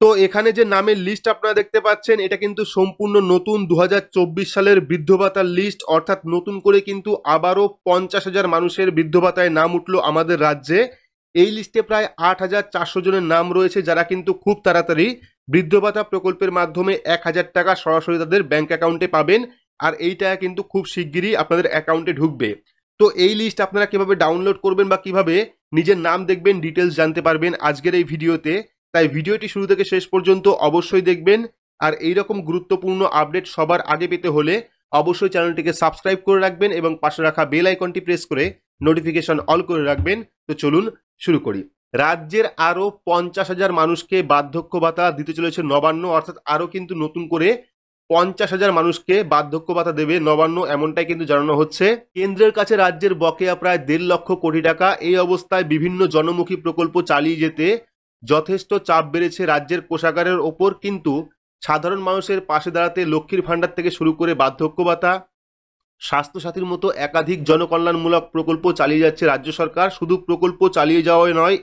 তো এখানে যে নামের লিস্ট আপনারা দেখতে পাচ্ছেন এটা কিন্তু সম্পূর্ণ নতুন 2024 সালের বৃদ্ধ ভাতার লিস্ট, অর্থাৎ নতুন করে কিন্তু আবারও 50,000 মানুষের বৃদ্ধ ভাতায় নাম উঠলো আমাদের রাজ্যে। এই লিস্টে প্রায় 8,400 জনের নাম রয়েছে যারা কিন্তু খুব তাড়াতাড়ি বৃদ্ধ ভাতা প্রকল্পের মাধ্যমে 1,000 টাকা সরাসরি তাদের ব্যাংক অ্যাকাউন্টে পাবেন, আর এই টাকা কিন্তু খুব শিগগিরই আপনাদের অ্যাকাউন্টে ঢুকবে। তো এই লিস্ট আপনারা কিভাবে ডাউনলোড করবেন বা কিভাবে নিজের নাম দেখবেন ডিটেলস জানতে পারবেন আজকের এই ভিডিওতে। তাই ভিডিওটি শুরু থেকে শেষ পর্যন্ত অবশ্যই দেখবেন। আর এইরকম গুরুত্বপূর্ণ আপডেট সবার আগে পেতে হলে অবশ্যই চ্যানেলটিকে সাবস্ক্রাইব করে রাখবেন এবং পাশে রাখা বেল আইকনটি প্রেস করে নোটিফিকেশন অল করে রাখবেন। তো চলুন শুরু করি। রাজ্যের আরও 50,000 মানুষকে বার্ধক্য ভাতা দিতে চলেছে নবান্ন, অর্থাৎ আরও কিন্তু নতুন করে 50,000 মানুষকে বার্ধক্য ভাতা দেবে নবান্ন, এমনটাই কিন্তু জানানো হচ্ছে। কেন্দ্রের কাছে রাজ্যের বকেয়া প্রায় 1.5 লক্ষ কোটি টাকা। এই অবস্থায় বিভিন্ন জনমুখী প্রকল্প চালিয়ে যেতে যথেষ্ট চাপ বেড়েছে রাজ্যের কোষাগারের ওপর, কিন্তু সাধারণ মানুষের পাশে দাঁড়াতে লক্ষ্মীর ভাণ্ডার থেকে শুরু করে বার্ধক্য ভাতা, স্বাস্থ্যসাথীর মতো একাধিক জনকল্যাণমূলক প্রকল্প চালিয়ে যাচ্ছে রাজ্য সরকার। শুধু প্রকল্প চালিয়ে যাওয়াই নয়,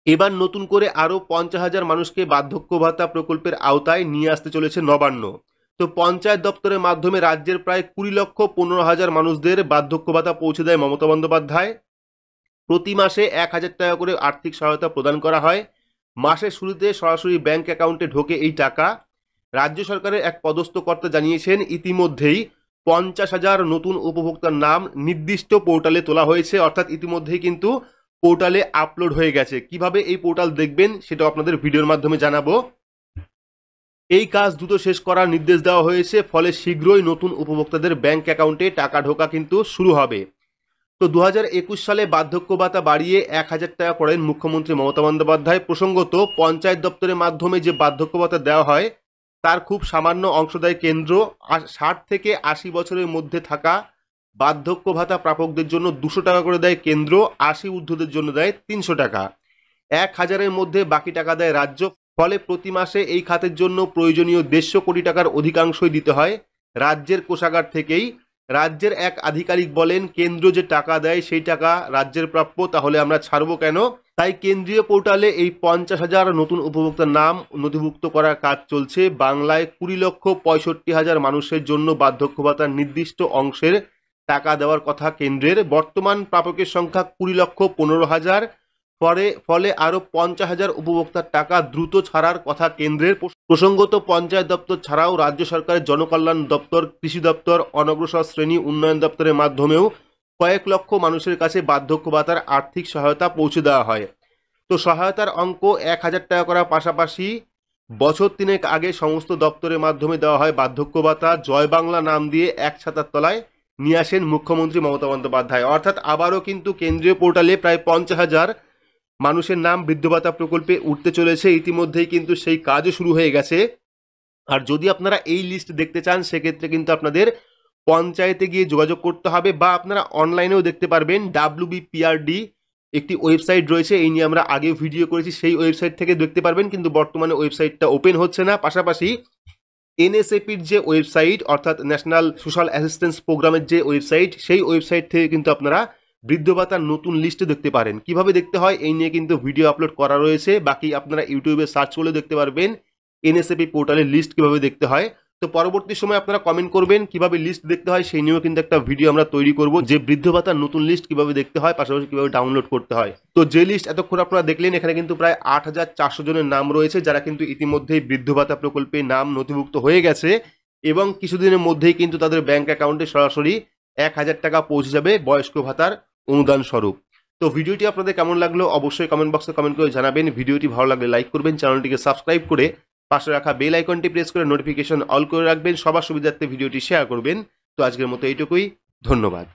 এবার নতুন করে আরও 50,000 মানুষকে বার্ধক্য ভাতা প্রকল্পের আওতায় নিয়ে আসতে চলেছে নবান্ন। তো পঞ্চায়েত দপ্তরের মাধ্যমে রাজ্যের প্রায় 20,15,000 মানুষদের বার্ধক্য ভাতা পৌঁছে দেয় মমতা বন্দ্যোপাধ্যায়। প্রতি মাসে 1,000 টাকা করে আর্থিক সহায়তা প্রদান করা হয়। মাসের শুরুতে সরাসরি ব্যাংক অ্যাকাউন্টে ঢোকে এই টাকা। রাজ্য সরকারের এক পদস্থ কর্তা জানিয়েছেন ইতিমধ্যেই 50,000 নতুন উপভোক্তার নাম নির্দিষ্ট পোর্টালে তোলা হয়েছে, অর্থাৎ ইতিমধ্যেই কিন্তু পোর্টালে আপলোড হয়ে গেছে। কিভাবে এই পোর্টাল দেখবেন সেটা আপনাদের ভিডিওর মাধ্যমে জানাবো। এই কাজ দ্রুত শেষ করার নির্দেশ দেওয়া হয়েছে, ফলে শীঘ্রই নতুন উপভোক্তাদের ব্যাংক অ্যাকাউন্টে টাকা ঢোকা কিন্তু শুরু হবে। তো 2021 সালে বার্ধক্য ভাতা বাড়িয়ে 1,000 টাকা করেন মুখ্যমন্ত্রী মমতা বন্দ্যোপাধ্যায়। প্রসঙ্গত, পঞ্চায়েত দপ্তরের মাধ্যমে যে বার্ধক্য ভাতা দেওয়া হয় তার খুব সামান্য অংশ দেয় কেন্দ্র। 60 থেকে 80 বছরের মধ্যে থাকা বার্ধক্য ভাতা প্রাপকদের জন্য 200 টাকা করে দেয় কেন্দ্র, 80 ঊর্ধ্বদের জন্য দেয় 300 টাকা। 1,000-এর মধ্যে বাকি টাকা দেয় রাজ্য। ফলে প্রতি মাসে এই খাতের জন্য প্রয়োজনীয় 150 কোটি টাকার অধিকাংশই দিতে হয় রাজ্যের কোষাগার থেকেই। রাজ্যের এক আধিকারিক বলেন, কেন্দ্র যে টাকা দেয় সেই টাকা রাজ্যের প্রাপ্য, তাহলে আমরা ছাড়বো কেন? তাই কেন্দ্রীয় পোর্টালে এই 50,000 নতুন উপভোক্তার নাম নথিভুক্ত করার কাজ চলছে। বাংলায় 20,65,000 মানুষের জন্য বার্ধক্য ভাতার নির্দিষ্ট অংশের টাকা দেওয়ার কথা কেন্দ্রের। বর্তমান প্রাপকের সংখ্যা 20,15,000। ফলে আরও 50,000 উপভোক্তার টাকা দ্রুত ছাড়ার কথা কেন্দ্রের। প্রসঙ্গত, পঞ্চায়েত দপ্তর ছাড়াও রাজ্য সরকারের জনকল্যাণ দপ্তর, কৃষি দপ্তর, অনগ্রসর শ্রেণী উন্নয়ন দপ্তরের মাধ্যমেও কয়েক লক্ষ মানুষের কাছে বার্ধক্য ভাতার আর্থিক সহায়তা পৌঁছে দেওয়া হয়। তো সহায়তার অঙ্ক 1,000 টাকা করার পাশাপাশি বছর 3 আগে সমস্ত দপ্তরের মাধ্যমে দেওয়া হয় বার্ধক্য ভাতা। জয় বাংলা নাম দিয়ে এক ছাতার তলায় নিয়ে আসেন মুখ্যমন্ত্রী মমতা বন্দ্যোপাধ্যায়। অর্থাৎ আবারও কিন্তু কেন্দ্রীয় পোর্টালে প্রায় 50,000 মানুষের নাম বৃদ্ধ ভাতা প্রকল্পে উঠতে চলেছে। ইতিমধ্যেই কিন্তু সেই কাজও শুরু হয়ে গেছে। আর যদি আপনারা এই লিস্ট দেখতে চান সেক্ষেত্রে কিন্তু আপনাদের পঞ্চায়েতে গিয়ে যোগাযোগ করতে হবে, বা আপনারা অনলাইনেও দেখতে পারবেন। WBPRD একটি ওয়েবসাইট রয়েছে, এই নিয়ে আমরা আগে ভিডিও করেছি, সেই ওয়েবসাইট থেকে দেখতে পারবেন, কিন্তু বর্তমানে ওয়েবসাইটটা ওপেন হচ্ছে না। পাশাপাশি NSAPর যে ওয়েবসাইট, অর্থাৎ ন্যাশনাল সোশ্যাল অ্যাসিস্ট্যান্স প্রোগ্রামের যে ওয়েবসাইট, সেই ওয়েবসাইট থেকে কিন্তু আপনারা বৃদ্ধ ভাতার নতুন লিস্টে দেখতে পারেন। কিভাবে দেখতে হয় এই নিয়ে কিন্তু ভিডিও আপলোড করা রয়েছে, বাকি আপনারা ইউটিউবে সার্চ করলে দেখতে পারবেন NSAP পোর্টালের লিস্ট কিভাবে দেখতে হয়। তো পরবর্তী সময় আপনারা কমেন্ট করবেন কিভাবে লিস্ট দেখতে হয়, সেই নিয়েও কিন্তু একটা ভিডিও আমরা তৈরি করব, যে বৃদ্ধ ভাতার নতুন লিস্ট কিভাবে দেখতে হয়, পাশাপাশি কিভাবে ডাউনলোড করতে হয়। তো যে লিস্ট এতক্ষণ আপনারা দেখলেন, এখানে কিন্তু প্রায় 8,400 জনের নাম রয়েছে যারা কিন্তু ইতিমধ্যেই বৃদ্ধ ভাতা প্রকল্পে নাম নথিভুক্ত হয়ে গেছে, এবং কিছুদিনের মধ্যেই কিন্তু তাদের ব্যাংক অ্যাকাউন্টে সরাসরি 1,000 টাকা পৌঁছে যাবে বয়স্ক ভাতার অনুদান স্বরূপ। তো ভিডিওটি আপনাদের কেমন লাগলো অবশ্যই কমেন্ট বক্সে কমেন্ট করে জানাবেন। ভিডিওটি ভালো লাগলে লাইক করবেন, চ্যানেলটিকে সাবস্ক্রাইব করে পাশে রাখা বেল আইকনটি প্রেস করে নোটিফিকেশন অল করে রাখবেন। সবার সুবিধার্থে ভিডিওটি শেয়ার করবেন। তো আজকের মতো এইটুকুই, ধন্যবাদ।